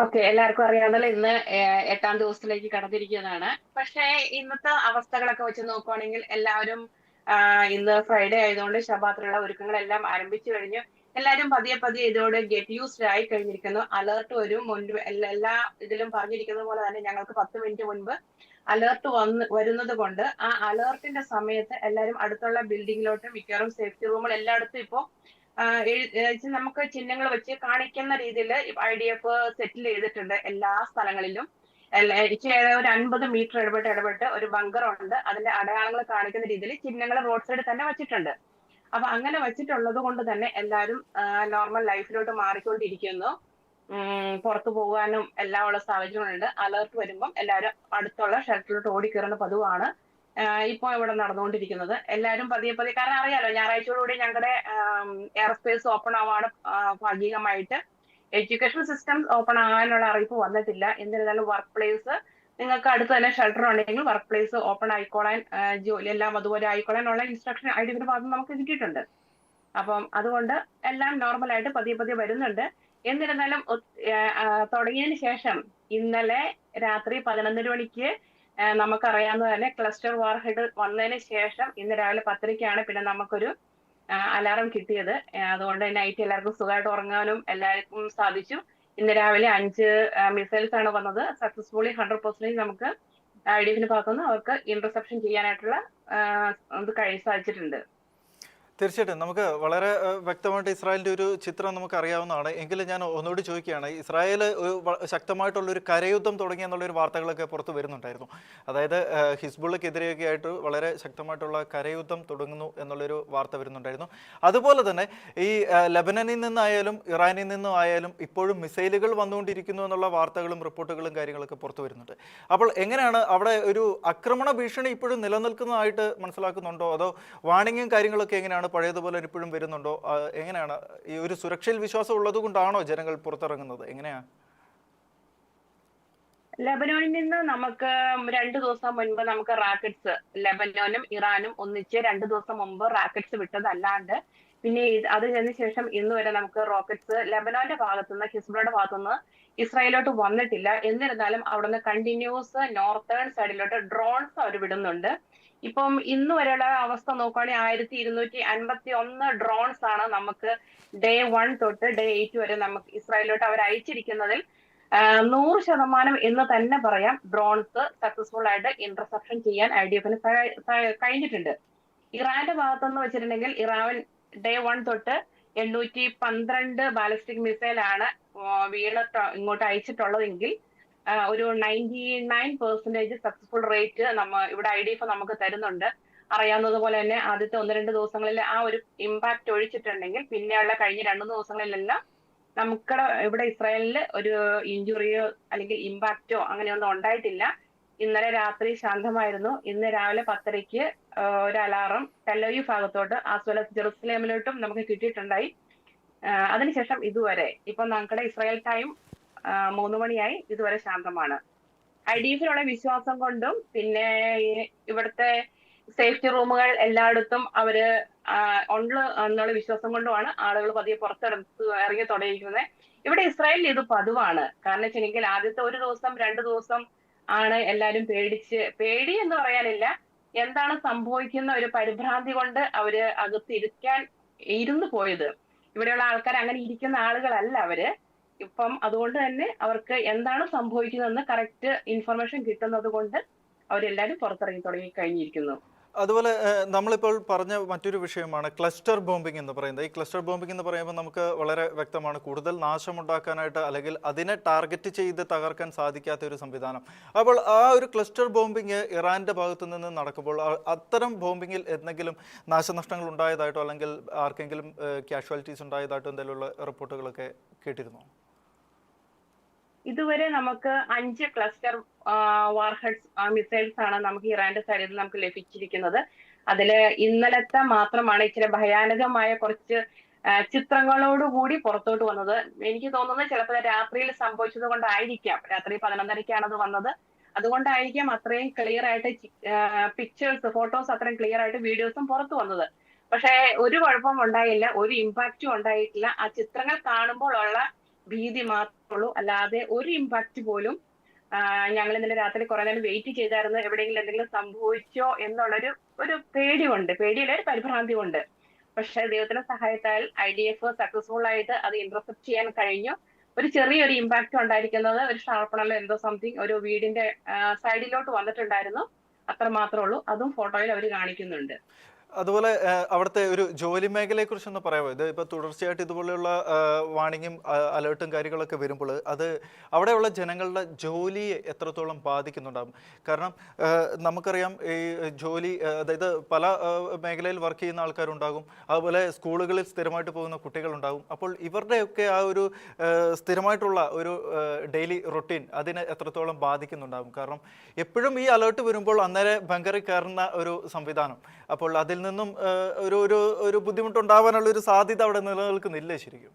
Okay, എല്ലാവർക്കും അറിയാവുന്നല്ലോ ഇന്ന് എട്ടാം ദിവസത്തിലേക്ക് കടന്നിരിക്കുന്നതാണ്. പക്ഷേ ഇന്നത്തെ അവസ്ഥകളൊക്കെ വെച്ച് നോക്കുവാണെങ്കിൽ എല്ലാവരും ഇന്ന് ഫ്രൈഡേ ആയതുകൊണ്ട് ശബാത്തിനുള്ള ഒരുക്കങ്ങളെല്ലാം ആരംഭിച്ചു കഴിഞ്ഞു. എല്ലാവരും പതിയെ പതിയെ ഇതിനോട് ഗെറ്റ് യൂസ്ഡ് ആയി കഴിഞ്ഞിരിക്കുന്നു. അലേർട്ട് വരും മുൻപ് എല്ലാ ഇതിലും പറഞ്ഞിരിക്കുന്നത് പോലെ തന്നെ ഞങ്ങൾക്ക് 10 മിനിറ്റ് മുൻപ് അലേർട്ട് വരുന്നത് കൊണ്ട് ആ അലേർട്ടിന്റെ സമയത്ത് എല്ലാവരും അടുത്തുള്ള ബിൽഡിങ്ങിലോട്ട് മിക്കവാറും സേഫ്റ്റി റൂമുകൾ എല്ലായിടത്തും ഇപ്പോൾ നമുക്ക് ചിഹ്നങ്ങൾ വെച്ച് കാണിക്കുന്ന രീതിയിൽ IDF സെറ്റിൽ ചെയ്തിട്ടുണ്ട് എല്ലാ സ്ഥലങ്ങളിലും. എനിക്ക് ഒരു 50 മീറ്റർ ഇടപെട്ട് ഒരു ബങ്കർ ഉണ്ട്. അതിന്റെ അടയാളങ്ങൾ കാണിക്കുന്ന രീതിയിൽ ചിഹ്നങ്ങൾ റോഡ് സൈഡിൽ തന്നെ വെച്ചിട്ടുണ്ട്. അപ്പൊ അങ്ങനെ വെച്ചിട്ടുള്ളത് കൊണ്ട് തന്നെ എല്ലാവരും നോർമൽ ലൈഫിലോട്ട് മാറിക്കൊണ്ടിരിക്കുന്നു. പുറത്തു പോകാനും എല്ലാം ഉള്ള സാഹചര്യങ്ങളുണ്ട്. അലേർട്ട് വരുമ്പം എല്ലാവരും അടുത്തുള്ള ഷെൽട്ടറിലോട്ട് ഓടിക്കയറുന്ന പതിവാണ് ഇപ്പൊ ഇവിടെ നടന്നുകൊണ്ടിരിക്കുന്നത്. എല്ലാവരും പതിയെ പതിയെ, കാരണം അറിയാലോ ഞായറാഴ്ചയോടുകൂടി ഞങ്ങളുടെ എയർ സ്പേസ് ഓപ്പൺ ആവാണ് ഭാഗികമായിട്ട്. എഡ്യൂക്കേഷൻ സിസ്റ്റം ഓപ്പൺ ആകാനുള്ള അറിയിപ്പ് വന്നിട്ടില്ല. എന്നിരുന്നാലും വർക്ക് പ്ലേസ് നിങ്ങൾക്ക് അടുത്ത് തന്നെ ഷെൽട്ടർ ഉണ്ടെങ്കിൽ വർക്ക് പ്ലേസ് ഓപ്പൺ ആയിക്കോളാൻ, ജോലി എല്ലാം അതുപോലെ ആയിക്കോളാനുള്ള ഇൻസ്ട്രക്ഷൻ IDF ഭാഗത്ത് നമുക്ക് കിട്ടിയിട്ടുണ്ട്. അപ്പം അതുകൊണ്ട് എല്ലാം നോർമലായിട്ട് പതിയെ പതിയെ വരുന്നുണ്ട്. എന്നിരുന്നാലും തുടങ്ങിയതിന് ശേഷം ഇന്നലെ രാത്രി 11 മണിക്ക് നമുക്കറിയാവുന്ന തന്നെ ക്ലസ്റ്റർ വാർ ഹെഡ് വന്നതിന് ശേഷം ഇന്ന് രാവിലെ 10:30-ക്കാണ് പിന്നെ നമുക്കൊരു അലാറം കിട്ടിയത്. അതുകൊണ്ട് നൈറ്റ് എല്ലാവർക്കും സുഖമായിട്ട് ഉറങ്ങാനും എല്ലാവർക്കും സാധിച്ചു. ഇന്ന് രാവിലെ 5 മിസൈൽസ് ആണ് വന്നത്. സക്സസ്ഫുള്ളി 100% നമുക്ക് IDF ഭാഗത്തുനിന്ന് അവർക്ക് ഇന്റർസെപ്ഷൻ ചെയ്യാനായിട്ടുള്ള സാധിച്ചിട്ടുണ്ട്. തീർച്ചയായിട്ടും നമുക്ക് വളരെ വ്യക്തമായിട്ട് ഇസ്രായേലിൻ്റെ ഒരു ചിത്രം നമുക്ക് അറിയാവുന്നതാണ്. എങ്കിലും ഞാൻ ഒന്നുകൂടി ചോദിക്കുകയാണ്, ഇസ്രായേൽ ശക്തമായിട്ടുള്ളൊരു കരയുദ്ധം തുടങ്ങിയെന്നുള്ളൊരു വാർത്തകളൊക്കെ പുറത്ത് വരുന്നുണ്ടായിരുന്നു. അതായത് ഹിസ്ബുള്ളക്കെതിരെയൊക്കെ ആയിട്ട് വളരെ ശക്തമായിട്ടുള്ള കരയുദ്ധം തുടങ്ങുന്നു എന്നുള്ളൊരു വാർത്ത വരുന്നുണ്ടായിരുന്നു. അതുപോലെ തന്നെ ഈ ലെബനനിൽ നിന്നായാലും ഇറാനിൽ നിന്നും ആയാലും ഇപ്പോഴും മിസൈലുകൾ വന്നുകൊണ്ടിരിക്കുന്നു എന്നുള്ള വാർത്തകളും റിപ്പോർട്ടുകളും കാര്യങ്ങളൊക്കെ പുറത്തു വരുന്നുണ്ട്. അപ്പോൾ എങ്ങനെയാണ് അവിടെ ഒരു ആക്രമണ ഭീഷണി ഇപ്പോഴും നിലനിൽക്കുന്നതായിട്ട് മനസ്സിലാക്കുന്നുണ്ടോ, അതോ വാണിങ്ങും കാര്യങ്ങളൊക്കെ എങ്ങനെയാണ് പഴയതുപോലെ ഇപ്പോഴും വരുന്നുണ്ടോ? എങ്ങനെയാണ് ഈ ഒരു സുരക്ഷയിൽ വിശ്വാസം ഉള്ളത് കൊണ്ടാണോ ജനങ്ങൾ പുറത്തിറങ്ങുന്നത്? എങ്ങനെയാ? ലെബനോനിൽ നിന്ന് നമുക്ക് 2 ദിവസം മുൻപ് നമുക്ക് റാക്കറ്റ്സ്, ലെബനോനും ഇറാനും ഒന്നിച്ച് 2 ദിവസം മുമ്പ് റാക്കറ്റ്സ് വിട്ടതല്ലാണ്ട് പിന്നെ അതിന് ശേഷം ഇന്ന് വരെ നമുക്ക് റോക്കറ്റ്സ് ലെബനോന്റെ ഭാഗത്തുനിന്ന് ഹിസ്ബുള്ളയുടെ ഭാഗത്തുനിന്ന് ഇസ്രായേലോട്ട് വന്നിട്ടില്ല. എന്നിരുന്നാലും അവിടുന്ന് കണ്ടിന്യൂസ് നോർത്തേൺ സൈഡിലോട്ട് ഡ്രോൺസ് അവർ വിടുന്നുണ്ട്. ഇപ്പം ഇന്ന് വരെയുള്ള അവസ്ഥ നോക്കുവാണെങ്കിൽ 1251 ഡ്രോൺസ് ആണ് നമുക്ക് ഡേ 1 തൊട്ട് ഡേ 8 വരെ നമുക്ക് ഇസ്രായേലിലോട്ട് അവർ അയച്ചിരിക്കുന്നതിൽ 100% എന്ന് തന്നെ പറയാം. ഡ്രോൺസ് സക്സസ്ഫുൾ ആയിട്ട് ഇന്റർസെപ്ഷൻ ചെയ്യാൻ IDF കഴിഞ്ഞിട്ടുണ്ട്. ഇറാന്റെ ഭാഗത്തുനിന്ന് വെച്ചിട്ടുണ്ടെങ്കിൽ ഇറാൻ ഡേ 1 തൊട്ട് 812 ബാലിസ്റ്റിക് മിസൈൽ ആണ് ഇങ്ങോട്ട് അയച്ചിട്ടുള്ളതെങ്കിൽ ഒരു 99% സക്സസ്ഫുൾ റേറ്റ് ഇവിടെ IDF നമുക്ക് തരുന്നുണ്ട്. അറിയാവുന്നത് പോലെ തന്നെ ആദ്യത്തെ 1-2 ദിവസങ്ങളിൽ ആ ഒരു ഇമ്പാക്ട് ഒഴിച്ചിട്ടുണ്ടെങ്കിൽ പിന്നെയുള്ള കഴിഞ്ഞ 2 ദിവസങ്ങളിലെല്ലാം നമുക്ക് ഇവിടെ ഇസ്രായേലിൽ ഒരു ഇഞ്ചുറിയോ അല്ലെങ്കിൽ ഇമ്പാക്റ്റോ അങ്ങനെയൊന്നും ഉണ്ടായിട്ടില്ല. ഇന്നലെ രാത്രി ശാന്തമായിരുന്നു. ഇന്ന് രാവിലെ 10:30-ക്ക് ഒരു അലാറം ടെലവീവ് ഭാഗത്തോട്ട് ആസ് വെൽ ആസ് ജെറുസലേമിലോട്ടും നമുക്ക് കിട്ടിയിട്ടുണ്ടായി. അതിനുശേഷം ഇതുവരെ ഇപ്പൊ നമ്മുടെ ഇസ്രായേൽ ടൈം 3 മണിയായി, ഇതുവരെ ശാന്തമാണ്. IDF വിശ്വാസം കൊണ്ടും പിന്നെ ഇവിടുത്തെ സേഫ്റ്റി റൂമുകൾ എല്ലായിടത്തും അവര് ഉണ്ട് എന്നുള്ള വിശ്വാസം കൊണ്ടുമാണ് ആളുകൾ പതിയെ പുറത്തെടുത്ത് ഇറങ്ങി തുടങ്ങിയിരിക്കുന്നത്. ഇവിടെ ഇസ്രായേലിൽ ഇത് പതിവാണ്. കാരണം വെച്ചിട്ടുണ്ടെങ്കിൽ ആദ്യത്തെ 1 ദിവസം 2 ദിവസം ആണ് എല്ലാരും പേടി എന്ന് പറയാനില്ല, എന്താണ് സംഭവിക്കുന്ന ഒരു പരിഭ്രാന്തി കൊണ്ട് അവര് അകത്തിരിക്കാൻ ഇരുന്ന് പോയത്. ഇവിടെയുള്ള ആൾക്കാർ അങ്ങനെ ഇരിക്കുന്ന ആളുകളല്ല അവര്. ഇപ്പം അതുകൊണ്ട് തന്നെ അവർക്ക് എന്താണ് സംഭവിക്കുന്നതെന്ന് കറക്റ്റ് ഇൻഫർമേഷൻ കിട്ടുന്നത് കൊണ്ട് അവരെല്ലാരും പുറത്തിറങ്ങി തുടങ്ങി കഴിഞ്ഞിരിക്കുന്നു. അതുപോലെ നമ്മളിപ്പോൾ പറഞ്ഞ മറ്റൊരു വിഷയമാണ് ക്ലസ്റ്റർ ബോംബിംഗ് എന്ന് പറയുന്നത്. ഈ ക്ലസ്റ്റർ ബോംബിംഗ് എന്ന് പറയുമ്പോൾ നമുക്ക് വളരെ വ്യക്തമാണ്, കൂടുതൽ നാശമുണ്ടാക്കാനായിട്ട് അല്ലെങ്കിൽ അതിനെ ടാർഗറ്റ് ചെയ്ത് തകർക്കാൻ സാധിക്കാത്ത ഒരു സംവിധാനം. അപ്പോൾ ആ ഒരു ക്ലസ്റ്റർ ബോംബിങ് ഇറാൻ്റെ ഭാഗത്തു നിന്ന് നടക്കുമ്പോൾ അത്തരം ബോംബിങ്ങിൽ എന്തെങ്കിലും നാശനഷ്ടങ്ങൾ ഉണ്ടായതായിട്ടോ അല്ലെങ്കിൽ ആർക്കെങ്കിലും കാഷ്വാലിറ്റീസ് ഉണ്ടായതായിട്ടോ എന്തെങ്കിലുമുള്ള റിപ്പോർട്ടുകളൊക്കെ കേട്ടിരുന്നോ? ഇതുവരെ നമുക്ക് 5 ക്ലസ്റ്റർ വാർഹെഡ്സ് മിസൈൽസ് ആണ് നമുക്ക് ഇറാന്റെ സൈഡിൽ നിന്ന് നമുക്ക് ലഭിച്ചിരിക്കുന്നത്. അതില് ഇന്നലത്തെ മാത്രമാണ് ഇച്ചിരി ഭയാനകമായ കുറച്ച് ചിത്രങ്ങളോടുകൂടി പുറത്തോട്ട് വന്നത്. എനിക്ക് തോന്നുന്നത് ചിലപ്പോൾ രാത്രിയിൽ സംഭവിച്ചത് കൊണ്ടായിരിക്കാം. രാത്രി 11:30-ക്കാണ് അത് വന്നത്. അതുകൊണ്ടായിരിക്കാം അത്രയും ക്ലിയർ ആയിട്ട് പിക്ചേഴ്സ്, ഫോട്ടോസ് അത്രയും ക്ലിയർ ആയിട്ട് വീഡിയോസും പുറത്തു വന്നത്. പക്ഷെ ഒരു കുഴപ്പവും ഉണ്ടായില്ല, ഒരു ഇമ്പാക്റ്റും ഉണ്ടായിട്ടില്ല. ആ ചിത്രങ്ങൾ കാണുമ്പോൾ ഉള്ള ഭീതി മാത്രമേ ഉള്ളൂ, അല്ലാതെ ഒരു ഇമ്പാക്ട് പോലും. ഞങ്ങൾ ഇന്നലെ രാത്രി കുറെ നേരം വെയിറ്റ് ചെയ്തായിരുന്നു, എവിടെയെങ്കിലും എന്തെങ്കിലും സംഭവിച്ചോ എന്നുള്ളൊരു പേടി കൊണ്ട്, പേടിയില്ല, ഒരു പരിഭ്രാന്തി കൊണ്ട്. പക്ഷെ ദൈവത്തിന്റെ സഹായത്താൽ IDF സക്സസ്ഫുൾ ആയിട്ട് അത് ഇന്റർസെപ്റ്റ് ചെയ്യാൻ കഴിഞ്ഞു. ഒരു ചെറിയൊരു ഇമ്പാക്ട് ഉണ്ടായിരിക്കുന്നത് ഒരു ഷാർപ്പണല്ലോ എന്തോ സംതിങ് ഒരു വീടിന്റെ സൈഡിലോട്ട് വന്നിട്ടുണ്ടായിരുന്നു, അത്ര മാത്രമേ ഉള്ളൂ. അതും ഫോട്ടോയിൽ അവർ കാണിക്കുന്നുണ്ട്. അതുപോലെ അവിടുത്തെ ഒരു ജോലി മേഖലയെ കുറിച്ചൊന്ന് പറയാമോ? ഇത് ഇപ്പോൾ തുടർച്ചയായിട്ട് ഇതുപോലെയുള്ള വാണിങ്ങും അലേർട്ടും കാര്യങ്ങളൊക്കെ വരുമ്പോൾ അത് അവിടെയുള്ള ജനങ്ങളുടെ ജോലിയെ എത്രത്തോളം ബാധിക്കുന്നുണ്ടാകും? കാരണം നമുക്കറിയാം ഈ ജോലി അതായത് പല മേഖലയിൽ വർക്ക് ചെയ്യുന്ന ആൾക്കാരുണ്ടാകും, അതുപോലെ സ്കൂളുകളിൽ സ്ഥിരമായിട്ട് പോകുന്ന കുട്ടികളുണ്ടാകും. അപ്പോൾ ഇവരുടെയൊക്കെ ആ ഒരു സ്ഥിരമായിട്ടുള്ള ഒരു ഡെയിലി റൊട്ടീൻ അതിനെ എത്രത്തോളം ബാധിക്കുന്നുണ്ടാകും? കാരണം എപ്പോഴും ഈ അലേർട്ട് വരുമ്പോൾ അന്നേരം ബങ്കറിൽ കയറുന്ന ഒരു സംവിധാനം, അപ്പോൾ അതിൽ നിന്നും ഒരു ഒരു ഒരു ബുദ്ധിമുട്ടുണ്ടാവാനുള്ള ഒരു സാധ്യത അവിടെ നിലനിൽക്കുന്നില്ലേ ശരിക്കും?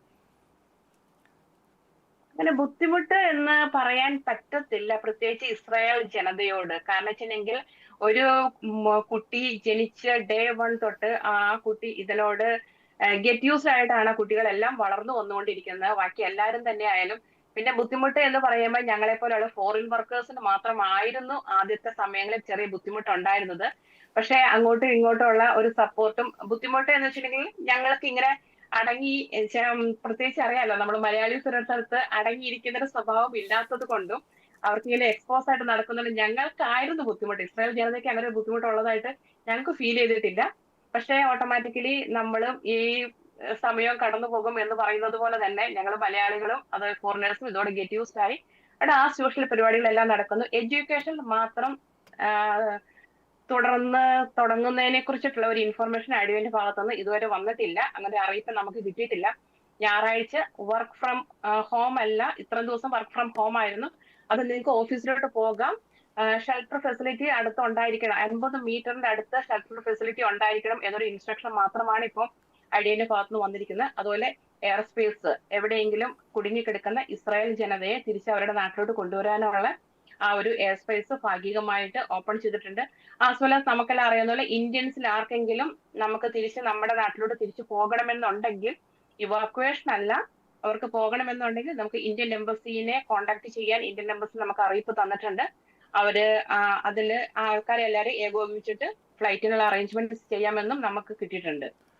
അങ്ങനെ ബുദ്ധിമുട്ട് എന്ന് പറയാൻ പറ്റത്തില്ല, പ്രത്യേകിച്ച് ഇസ്രായേൽ ജനതയോട്. കാരണം വെച്ചിട്ടുണ്ടെങ്കിൽ ഒരു കുട്ടി ജനിച്ച ഡേ 1 തൊട്ട് ആ കുട്ടി ഇതിനോട് ഗെറ്റ് യൂസ്ഡ് ആയിട്ടാണ് കുട്ടികളെല്ലാം വളർന്നു വന്നുകൊണ്ടിരിക്കുന്നത്. ബാക്കി എല്ലാവരും തന്നെ ആയാലും. പിന്നെ ബുദ്ധിമുട്ട് എന്ന് പറയുമ്പോൾ ഞങ്ങളെ പോലെയുള്ള ഫോറിൻ വർക്കേഴ്സിന് മാത്രമായിരുന്നു ആദ്യത്തെ സമയങ്ങളിൽ ചെറിയ ബുദ്ധിമുട്ടുണ്ടായിരുന്നത്. പക്ഷെ അങ്ങോട്ടും ഇങ്ങോട്ടുള്ള ഒരു സപ്പോർട്ടും, ബുദ്ധിമുട്ട് എന്ന് വെച്ചിട്ടുണ്ടെങ്കിൽ ഞങ്ങൾക്ക് ഇങ്ങനെ അടങ്ങി, പ്രത്യേകിച്ച് അറിയാലോ നമ്മൾ മലയാളീസ് ഒരു സ്ഥലത്ത് അടങ്ങിയിരിക്കുന്ന ഒരു സ്വഭാവം ഇല്ലാത്തത് കൊണ്ടും അവർക്ക് ഇങ്ങനെ എക്സ്പോസ് ആയിട്ട് നടക്കുന്നുണ്ട്. ഞങ്ങൾക്കായിരുന്നു ബുദ്ധിമുട്ട്. ഇസ്രായേൽ ജനതയ്ക്ക് അങ്ങനെ ഒരു ബുദ്ധിമുട്ടുള്ളതായിട്ട് ഞങ്ങൾക്ക് ഫീൽ ചെയ്തിട്ടില്ല. പക്ഷെ ഓട്ടോമാറ്റിക്കലി നമ്മളും ഈ സമയം കടന്നു പോകും എന്ന് പറയുന്നത് പോലെ തന്നെ ഞങ്ങൾ മലയാളികളും അത് ഫോറിനേഴ്സും ഇതോടെ ഗെറ്റ് യൂസ്ഡ് ആയി. അവിടെ ആ സോഷ്യൽ പരിപാടികളെല്ലാം നടക്കുന്നു. എഡ്യൂക്കേഷൻ മാത്രം തുടർന്ന് തുടങ്ങുന്നതിനെ കുറിച്ചിട്ടുള്ള ഒരു ഇൻഫർമേഷൻ ഐഡിയന്റെ ഭാഗത്തുനിന്ന് ഇതുവരെ വന്നിട്ടില്ല. അങ്ങനെ അറിയിപ്പ് നമുക്ക് കിട്ടിയിട്ടില്ല. ഞായറാഴ്ച വർക്ക് ഫ്രം ഹോം അല്ല, ഇത്രയും ദിവസം വർക്ക് ഫ്രം ഹോം ആയിരുന്നു. അത് നിങ്ങൾക്ക് ഓഫീസിലോട്ട് പോകാം, ഷെൽട്ടർ ഫെസിലിറ്റി അടുത്ത് ഉണ്ടായിരിക്കണം, 50 മീറ്ററിന്റെ അടുത്ത് ഷെൽട്ടർ ഫെസിലിറ്റി ഉണ്ടായിരിക്കണം എന്നൊരു ഇൻസ്ട്രക്ഷൻ മാത്രമാണ് ഇപ്പോൾ ഐഡിയന്റെ ഭാഗത്തുനിന്ന് വന്നിരിക്കുന്നത്. അതുപോലെ എയർ സ്പേസ് എവിടെയെങ്കിലും കുടുങ്ങിക്കിടക്കുന്ന ഇസ്രായേൽ ജനതയെ തിരിച്ച് അവരുടെ നാട്ടിലോട്ട് കൊണ്ടുവരാനുള്ള ആ ഒരു എയർ സ്പേസ് ഭാഗികമായിട്ട് ഓപ്പൺ ചെയ്തിട്ടുണ്ട്. ആസ് വെൽ ആസ് നമുക്കെല്ലാം അറിയാവുന്ന പോലെ ഇന്ത്യൻസിൽ ആർക്കെങ്കിലും നമുക്ക് തിരിച്ച് നമ്മുടെ നാട്ടിലോട്ട് തിരിച്ചു പോകണമെന്നുണ്ടെങ്കിൽ, ഇവാക്വേഷൻ അല്ല, അവർക്ക് പോകണമെന്നുണ്ടെങ്കിൽ നമുക്ക് ഇന്ത്യൻ എംബസിനെ കോൺടാക്ട് ചെയ്യാൻ ഇന്ത്യൻ എംബസി നമുക്ക് അറിയിപ്പ് തന്നിട്ടുണ്ട്. അവര് അതില് ആൾക്കാരെ എല്ലാവരും ഏകോപിപ്പിച്ചിട്ട് ഫ്ലൈറ്റിനുള്ള അറേഞ്ച്മെന്റ്സ് ചെയ്യാമെന്നും നമുക്ക് കിട്ടിയിട്ടുണ്ട്.